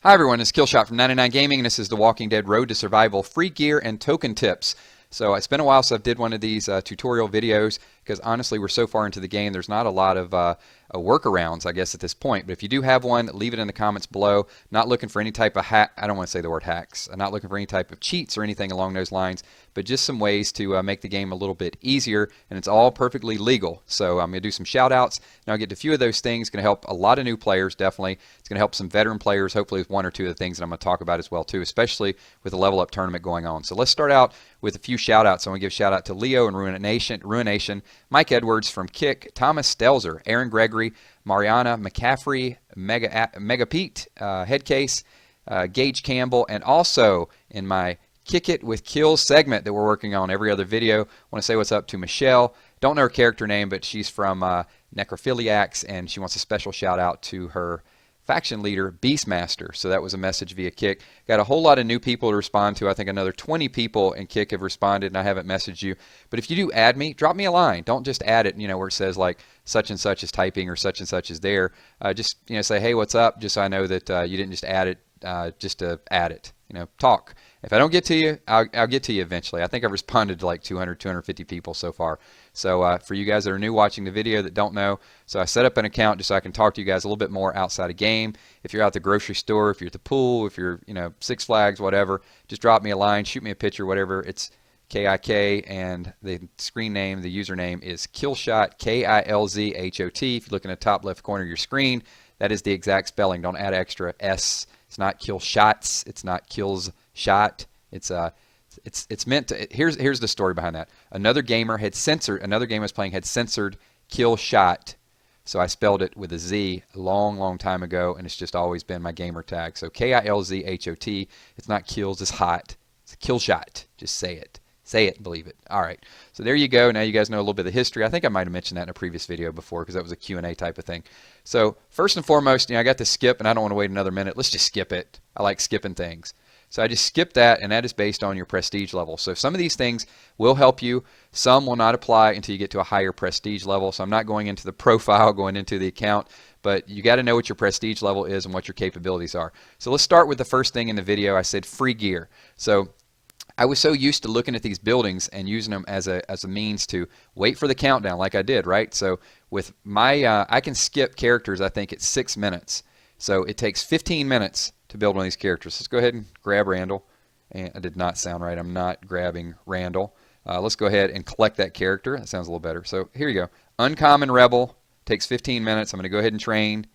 Hi everyone, it's Killshot from 99 Gaming, and this is the Walking Dead Road to Survival free gear and token tips. So it's been a while since I did one of these tutorial videos because honestly we're so far into the game there's not a lot of workarounds I guess at this point. But if you do have one, leave it in the comments below. Not looking for any type of hack, I don't want to say the word hacks. I'm not looking for any type of cheats or anything along those lines, but just some ways to make the game a little bit easier, and it's all perfectly legal. So I'm going to do some shout outs and I'll get to a few of those things. It's going to help a lot of new players, definitely. It's going to help some veteran players, hopefully with one or two of the things that I'm going to talk about as well too, especially with the level up tournament going on. So let's start out with a few shout outs. I want to give a shout out to Leo and Ruination, Mike Edwards from Kick, Thomas Stelzer, Aaron Gregory, Mariana McCaffrey, Mega Pete, Headcase, Gage Campbell, and also in my Kick It with Kills segment that we're working on every other video, I want to say what's up to Michelle. Don't know her character name, but she's from Necrophiliacs, and she wants a special shout out to her faction leader, Beastmaster. So that was a message via Kick. Got a whole lot of new people to respond to. I think another 20 people in Kick have responded, and I haven't messaged you. But if you do add me, drop me a line. Don't just add it, where it says like such and such is typing or such and such is there. Just say, hey, what's up? Just so I know that you didn't just add it just to add it. Talk. If I don't get to you, I'll get to you eventually. I think I've responded to like 200, 250 people so far. So for you guys that are new watching the video that don't know, so I set up an account just so I can talk to you guys a little bit more outside of game. If you're out the grocery store, if you're at the pool, if you're, Six Flags, whatever, just drop me a line, shoot me a picture, whatever. It's KIK, and the screen name, the username is Killshot, KILZHOT. If you look in the top left corner of your screen, that is the exact spelling. Don't add extra S. It's not kill shots. It's not kills shot. It's meant to. Here's the story behind that. Another game I was playing had censored kill shot, so I spelled it with a Z a long time ago, and it's just always been my gamer tag. So KILZHOT. It's not kills. It's hot. It's a kill shot. Just say it. Say it and believe it. All right. So there you go. Now you guys know a little bit of the history. I think I might have mentioned that in a previous video before because that was a Q&A type of thing. So first and foremost, I got to skip, and I don't want to wait another minute. Let's just skip it. I like skipping things. So I just skipped that, and that is based on your prestige level. So some of these things will help you. Some will not apply until you get to a higher prestige level. So I'm not going into the profile, going into the account, but you got to know what your prestige level is and what your capabilities are. So let's start with the first thing in the video. I said free gear. So I was so used to looking at these buildings and using them as a means to wait for the countdown like I did, right? So with my, I can skip characters, I think, at 6 minutes. So it takes 15 minutes to build one of these characters. Let's go ahead and grab Randall. And I did not sound right. I'm not grabbing Randall. Let's go ahead and collect that character. That sounds a little better. So here you go. Uncommon Rebel. Takes 15 minutes. I'm going to go ahead and train.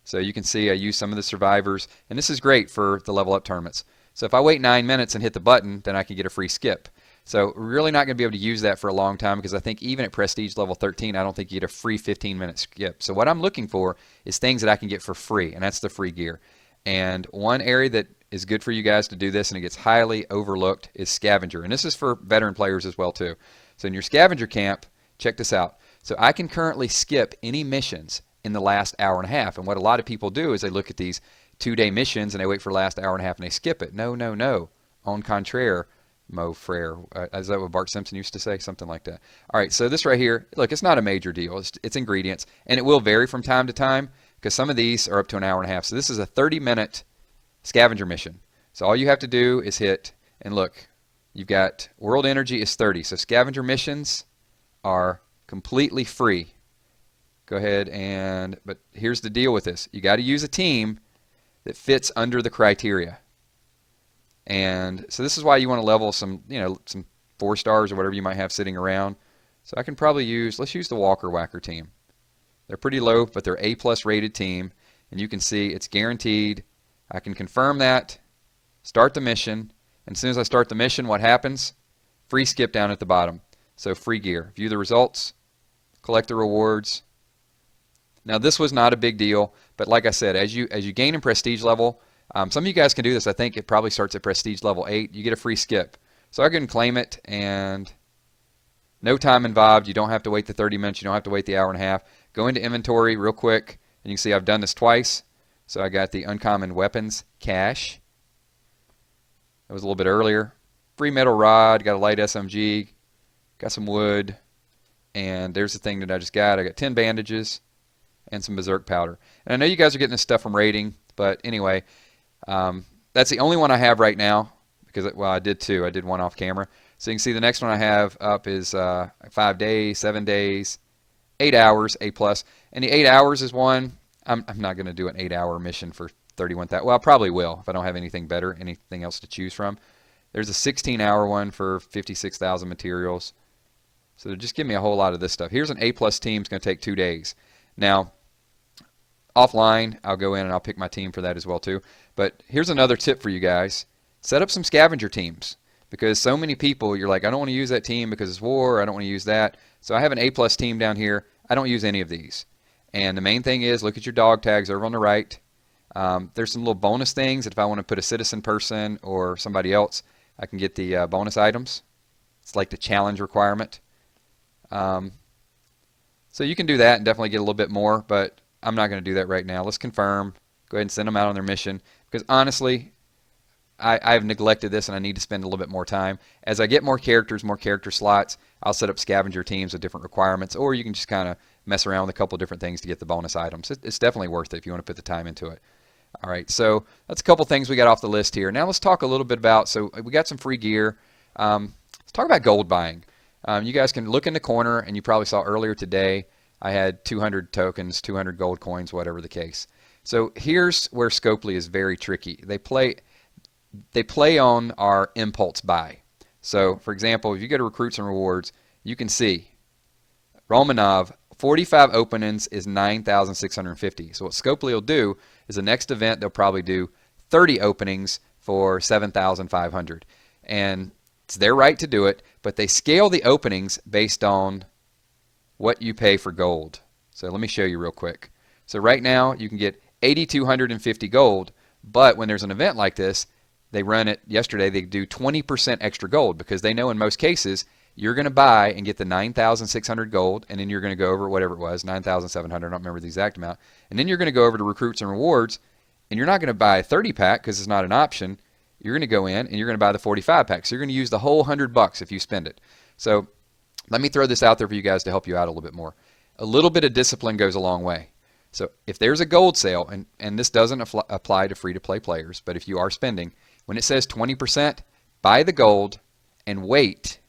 So you can see I use some of the survivors. And this is great for the level up tournaments. So if I wait 9 minutes and hit the button, then I can get a free skip. So we're really not going to be able to use that for a long time because I think even at prestige level 13, I don't think you get a free 15-minute skip. So what I'm looking for is things that I can get for free, and that's the free gear. And one area that is good for you guys to do this, and it gets highly overlooked, is scavenger. And this is for veteran players as well too. So in your scavenger camp, check this out. So I can currently skip any missions in the last hour and a half. And what a lot of people do is they look at these 2-day missions and they wait for the last hour and a half and they skip it. No. En contraire, mon frere. Is that what Bart Simpson used to say? Something like that. All right, so this right here, look, it's not a major deal. It's ingredients, and it will vary from time to time because some of these are up to an hour and a half. So this is a 30-minute scavenger mission. So all you have to do is hit, and look, you've got world energy is 30. So scavenger missions are completely free. Go ahead but here's the deal with this. You got to use a team that fits under the criteria. And so this is why you want to level some, some 4 stars or whatever you might have sitting around. So I can probably let's use the Walker Whacker team. They're pretty low, but they're A+ rated team. And you can see it's guaranteed. I can confirm that, start the mission. And as soon as I start the mission, what happens? Free skip down at the bottom. So free gear. View the results, collect the rewards. Now this was not a big deal, but like I said, as you gain in prestige level, some of you guys can do this. I think it probably starts at prestige level 8. You get a free skip. So I can claim it, and no time involved. You don't have to wait the 30 minutes. You don't have to wait the hour and a half. Go into inventory real quick, and you can see I've done this twice. So I got the uncommon weapons cache. That was a little bit earlier. Free metal rod. Got a light SMG. Got some wood. And there's the thing that I just got. I got 10 bandages and some berserk powder. And I know you guys are getting this stuff from rating, but anyway, That's the only one I have right now because, well, I did two. I did one off camera. So you can see the next one I have up is 5 days, 7 days, 8 hours, A plus. And the 8 hours is one. I'm not going to do an 8-hour mission for 31,000. Well, I probably will if I don't have anything better, anything else to choose from. There's a 16-hour one for 56,000 materials. So just give me a whole lot of this stuff. Here's an A plus team. It's going to take 2 days. Now, offline, I'll go in and I'll pick my team for that as well too. But here's another tip for you guys. Set up some scavenger teams because so many people, you're like, I don't want to use that team because it's war. I don't want to use that. So I have an A plus team down here. I don't use any of these. And the main thing is look at your dog tags over on the right. There's some little bonus things that if I want to put a citizen person or somebody else, I can get the bonus items. It's like the challenge requirement. So you can do that and definitely get a little bit more, but I'm not going to do that right now. Let's confirm. Go ahead and send them out on their mission because honestly, I've neglected this and I need to spend a little bit more time. As I get more characters, more character slots, I'll set up scavenger teams with different requirements, or you can just kind of mess around with a couple different things to get the bonus items. It's definitely worth it if you want to put the time into it. All right, so that's a couple things we got off the list here. Now let's talk a little bit about, so we got some free gear. Let's talk about gold buying. You guys can look in the corner, and you probably saw earlier today I had 200 tokens, 200 gold coins, whatever the case. So here's where Scopely is very tricky. They play on our impulse buy. So for example, if you go to recruits and rewards, you can see Romanov 45 openings is 9,650. So what Scopely will do is the next event they'll probably do 30 openings for 7,500. And it's their right to do it, but they scale the openings based on what you pay for gold. So let me show you real quick. So right now you can get 8,250 gold, but when there's an event like this, they run it yesterday, they do 20% extra gold because they know in most cases you're going to buy and get the 9,600 gold, and then you're going to go over whatever it was, 9,700, I don't remember the exact amount, and then you're going to go over to recruits and rewards, and you're not going to buy a 30 pack because it's not an option. You're going to go in and you're going to buy the 45 pack. So you're going to use the whole $100 if you spend it. So let me throw this out there for you guys to help you out a little bit more. A little bit of discipline goes a long way. So if there's a gold sale, and this doesn't apply to free-to-play players, but if you are spending, when it says 20%, buy the gold and wait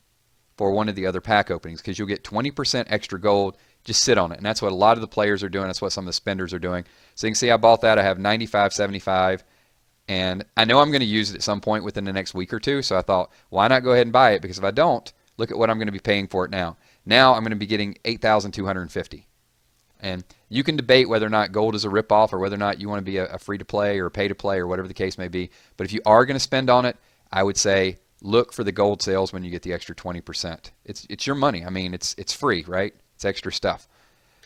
for one of the other pack openings because you'll get 20% extra gold. Just sit on it. And that's what a lot of the players are doing. That's what some of the spenders are doing. So you can see I bought that. I have 95.75. And I know I'm going to use it at some point within the next week or two. So I thought, why not go ahead and buy it? Because if I don't, look at what I'm going to be paying for it now. Now I'm going to be getting 8,250. And you can debate whether or not gold is a ripoff or whether or not you want to be a free-to-play or a pay-to-play or whatever the case may be. But if you are going to spend on it, I would say look for the gold sales when you get the extra 20%. It's your money. I mean, it's free, right? It's extra stuff.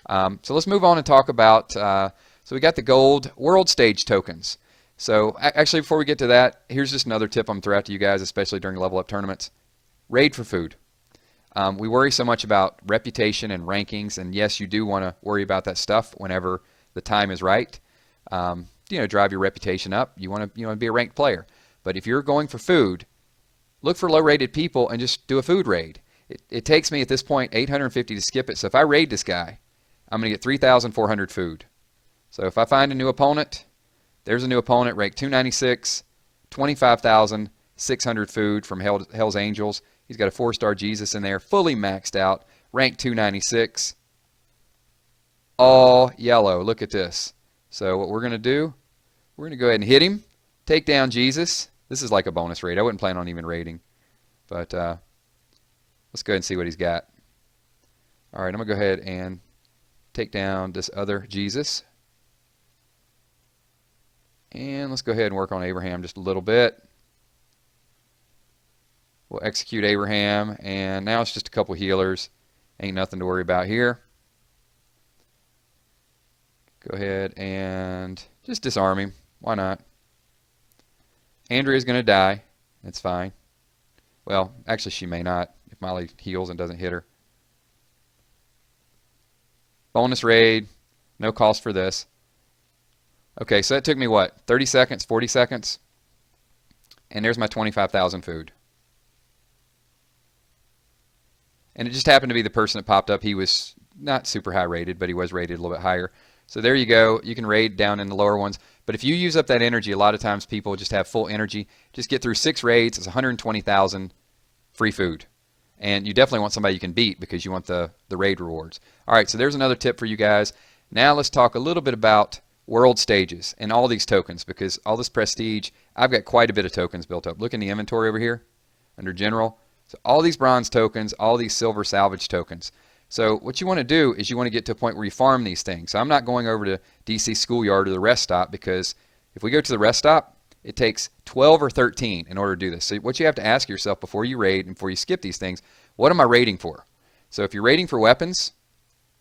So let's move on and talk about, so we got the gold world stage tokens. So actually, before we get to that, here's just another tip I'm going to throw out to you guys, especially during level up tournaments. Raid for food. We worry so much about reputation and rankings, and yes, you do want to worry about that stuff whenever the time is right. Drive your reputation up. You want to be a ranked player. But if you're going for food, look for low-rated people and just do a food raid. It takes me at this point 850 to skip it. So if I raid this guy, I'm going to get 3,400 food. So if I find a new opponent, there's a new opponent, rank 296, 25,600 food from Hell's Angels. He's got a 4-star Jesus in there, fully maxed out, rank 296, all yellow. Look at this. So what we're going to do, we're going to go ahead and hit him, take down Jesus. This is like a bonus raid. I wouldn't plan on even raiding, but let's go ahead and see what he's got. All right, I'm going to go ahead and take down this other Jesus. And let's go ahead and work on Abraham just a little bit. We'll execute Abraham, and now it's just a couple healers. Ain't nothing to worry about here. Go ahead and just disarm him. Why not? Andrea's going to die. It's fine. Well, actually she may not if Molly heals and doesn't hit her. Bonus raid. No cost for this. Okay, so that took me what? 30 seconds, 40 seconds? And there's my 25,000 food. And it just happened to be the person that popped up. He was not super high rated, but he was rated a little bit higher. So there you go. You can raid down in the lower ones. But if you use up that energy, a lot of times people just have full energy. Just get through 6 raids. It's 120,000 free food. And you definitely want somebody you can beat because you want the raid rewards. All right, so there's another tip for you guys. Now let's talk a little bit about world stages and all these tokens, because all this prestige, I've got quite a bit of tokens built up. Look in the inventory over here under general. So all these bronze tokens, all these silver salvage tokens. So what you want to do is you want to get to a point where you farm these things. So I'm not going over to DC Schoolyard or the rest stop, because if we go to the rest stop, it takes 12 or 13 in order to do this. So what you have to ask yourself before you raid and before you skip these things, what am I raiding for? So if you're raiding for weapons,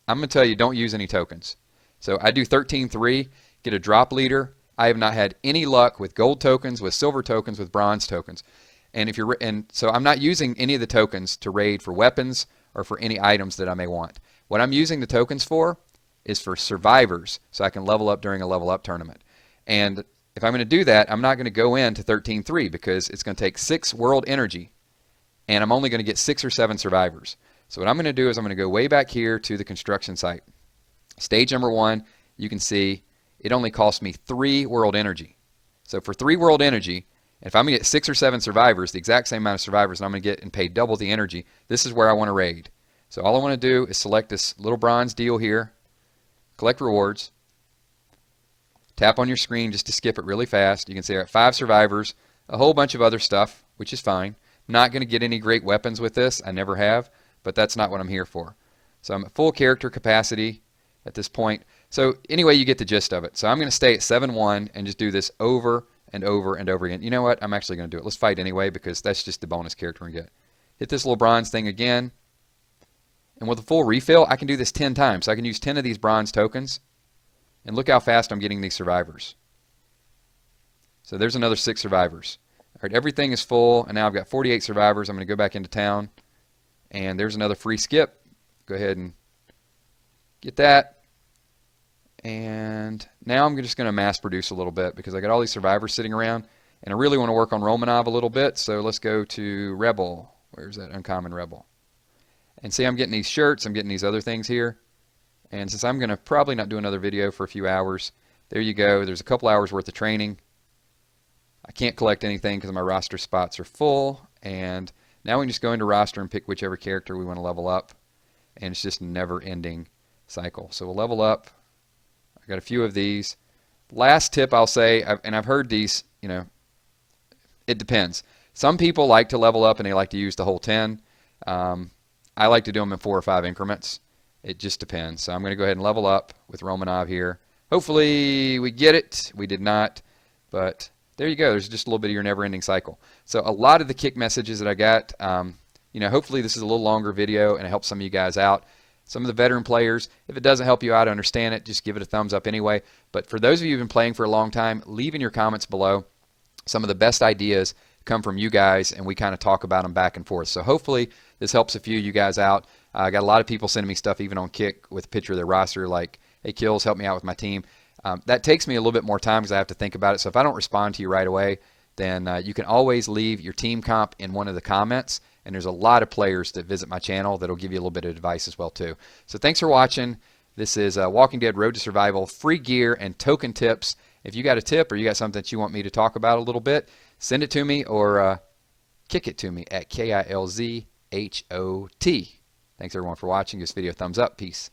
I'm going to tell you don't use any tokens. So I do 13-3, get a drop leader. I have not had any luck with gold tokens, with silver tokens, with bronze tokens. And so I'm not using any of the tokens to raid for weapons or for any items that I may want. What I'm using the tokens for is for survivors, so I can level up during a level up tournament. And if I'm going to do that, I'm not going to go into 13-3 because it's going to take 6 world energy, and I'm only going to get 6 or 7 survivors. So what I'm going to do is I'm going to go way back here to the construction site. Stage number 1, you can see it only cost me 3 world energy. So for 3 world energy, if I'm going to get 6 or 7 survivors, the exact same amount of survivors, and I'm going to get and pay double the energy, this is where I want to raid. So all I want to do is select this little bronze deal here, collect rewards, tap on your screen just to skip it really fast. You can see I got 5 survivors, a whole bunch of other stuff, which is fine. I'm not going to get any great weapons with this. I never have, but that's not what I'm here for. So I'm at full character capacity at this point. So anyway, you get the gist of it. So I'm going to stay at 7-1 and just do this over and over and over again. You know what? I'm actually going to do it. Let's fight anyway, because that's just the bonus character we get. Hit this little bronze thing again. And with a full refill, I can do this 10 times. So I can use 10 of these bronze tokens. And look how fast I'm getting these survivors. So there's another 6 survivors. All right, everything is full, and now I've got 48 survivors. I'm going to go back into town. And there's another free skip. Go ahead and get that. And now I'm just going to mass produce a little bit because I got all these survivors sitting around, and I really want to work on Romanov a little bit. So let's go to Rebel. Where's that uncommon Rebel? And see, I'm getting these shirts, I'm getting these other things here. And since I'm going to probably not do another video for a few hours, there you go. There's a couple hours worth of training. I can't collect anything because my roster spots are full. And now we can just go into roster and pick whichever character we want to level up. And it's just a never-ending cycle. So we'll level up. Got a few of these. Last tip I'll say, and I've heard these, it depends. Some people like to level up and they like to use the whole 10. I like to do them in 4 or 5 increments. It just depends. So I'm going to go ahead and level up with Romanov here. Hopefully we get it. We did not, but there you go. There's just a little bit of your never-ending cycle. So a lot of the kick messages that I got, hopefully this is a little longer video and it helps some of you guys out. Some of the veteran players, if it doesn't help you out, I understand it. Just give it a thumbs up anyway. But for those of you who've been playing for a long time, leave in your comments below. Some of the best ideas come from you guys, and we kind of talk about them back and forth. So hopefully this helps a few of you guys out. I got a lot of people sending me stuff even on Kick with a picture of their roster like, hey, Kills, help me out with my team. That takes me a little bit more time because I have to think about it. So if I don't respond to you right away, then you can always leave your team comp in one of the comments. And there's a lot of players that visit my channel that'll give you a little bit of advice as well too. So thanks for watching. This is Walking Dead Road to Survival, free gear and token tips. If you got a tip or you got something that you want me to talk about a little bit, send it to me or kick it to me at KILZHOT. Thanks everyone for watching. Give this video a thumbs up. Peace.